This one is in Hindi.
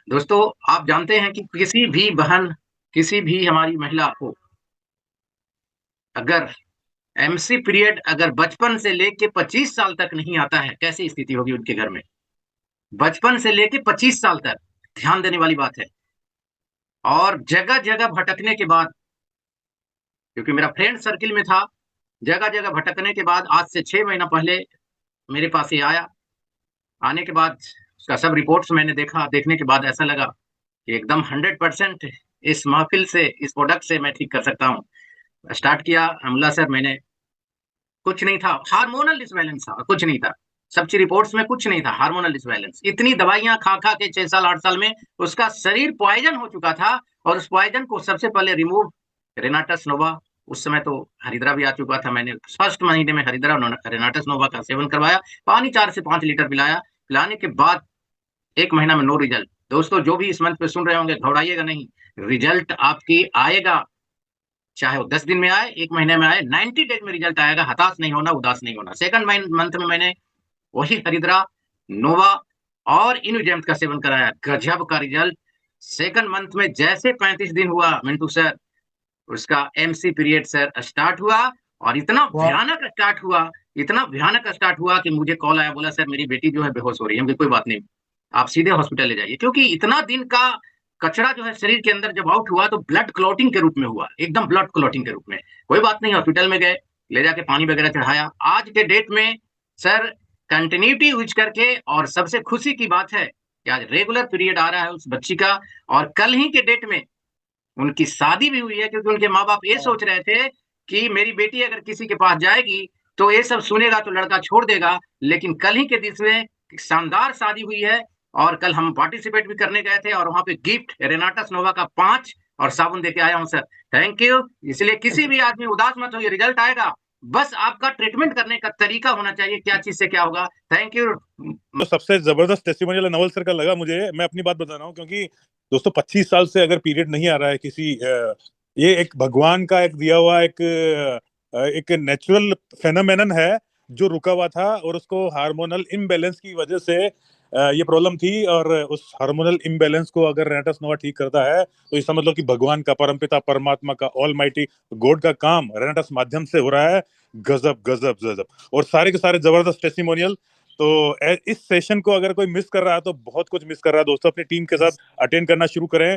दोस्तों, आप जानते हैं कि किसी भी बहन, किसी भी हमारी महिला को अगर एमसी पीरियड अगर बचपन से लेके 25 साल तक नहीं आता है, कैसी स्थिति होगी उनके घर में? बचपन से लेके 25 साल तक, ध्यान देने वाली बात है। और जगह-जगह भटकने के बाद, क्योंकि मेरा फ्रेंड सर्किल में था, जगह-जगह भटकने के बाद आज से 6 महीना पहले मेरे पास ये आया। आने के बाद उसका सब रिपोर्ट्स मैंने देखा, देखने के बाद ऐसा लगा कि एकदम 100% इस महफ़िल से, इस प्रोडक्ट से मैं ठीक कर सकता हूँ। स्टार्ट किया अम्ला सर मैंने, कुछ नहीं था, हार्मोनल डिसबैलेंस था, कुछ नहीं था। सब ची रिपोर्ट्स में कुछ नहीं था, हार्मोनल डिसबैलेंस। इतनी दवाइयाँ खा-खा के 6 साल, 8 साल में उसका शरीर पॉइज़न हो चुका था और उस पॉइज़न को सबसे पहले रिमूव रेनाटस नोवा, उस समय तो हरिद्रा भी आ चुका था। मैंने फर्स्ट महीने में हरिद्रा और रेनाटस नोवा का सेवन करवाया, पानी 4 से 5 लीटर पिलाया। पिलाने के बाद 1 महीना में नो रिजल्ट। दोस्तों, जो भी इस मंच पे सुन रहे होंगे, घबराइएगा नहीं, रिजल्ट आपकी आएगा। चाहे वो 10 दिन में आए, 1 महीने में आए, 90 डेज़ में रिज़ल्ट आएगा, हताश नहीं होना, उदास नहीं होना। सेकंड मंथ में मैंने वही हरिद्रा, नोवा और इनुजेम्स का सेवन कराया, गज़ब का रिज़ल्ट। सेकंड मंथ में जैसे 35 दिन हुआ मिंटू सर, उसका एमसी पीरियड सर स्टार्ट हुआ और वाह। इतना भयानक स्टार्ट हुआ कि मुझे कॉल आया, बोला सर मेरी बेटी जो है बेहोश हो रही है। हमने कोई बात नहीं, आप सीधे हॉस्पिटल ले जाइए, क्योंकि इतना दिन का कचरा जो है शरीर के अंदर जब आउट हुआ तो ब्लड क्लॉटिंग के रूप में हुआ, एकदम ब्लड क्लॉटिंग के रूप में। कोई बात नहीं, हॉस्पिटल में गए, ले जाके पानी वगैरह चढ़ाया। आज के डेट में सर कंटिन्यूटी यूज करके, और सबसे खुशी की बात है कि आज रेगुलर पीरियड आ रहा है उस बच्ची का। और कल ही के डेट में उनकी शादी भी हुई है, क्योंकि उनके माँ-बाप ये वाह। सोच रहे थे कि मेरी बेटी अगर किसी के पास जाएगी, तो ये सब सुनेगा तो लड़का छोड़ देगा। लेकिन कल ही के दिन में एक शानदार शादी हुई है और कल हम पार्टिसिपेट भी करने गए थे और वहाँ पे गिफ्ट रेनाटस नोवा का 5 और साबुन देके आया हूँ सर। Thank you. इसलिए किसी भी आदमी उदास मत होइए, रिजल्ट आएगा। बस आपका ट्रीटमेंट करने का तरीका होना चाहिए, क्या चीज़ से क्या होगा। Thank you. तो सबसे जबरदस्त टेस्टिमोनियल नवल सर का लगा मुझे। मैं अपनी बात बता रहा हूँ, क्योंकि दोस्तों 25 साल से अगर पीरियड नहीं आ रहा है किसी ये एक भगवान का एक दिया हुआ एक नेचुरल फेनोमेनन है जो रुका हुआ था, और उसको हार्मोनल इम्बैलेंस की वजह से ये प्रॉब्लम थी। और उस हार्मोनल इम्बैलेंस को अगर रेनाटस नोवा ठीक करता है, तो इसका मतलब कि भगवान का, परमपिता परमात्मा का, ऑल माइटी गॉड का काम रेनाटस माध्यम से हो रहा है। गजब गजब गजब। और सारे के सारे जबरदस्त टेस्टिमोनियल। तो इस सेशन को अगर कोई मिस कर रहा है तो बहुत कुछ मिस कर रहा है दोस्तों। अपनी टीम के साथ अटेंड करना शुरू करें।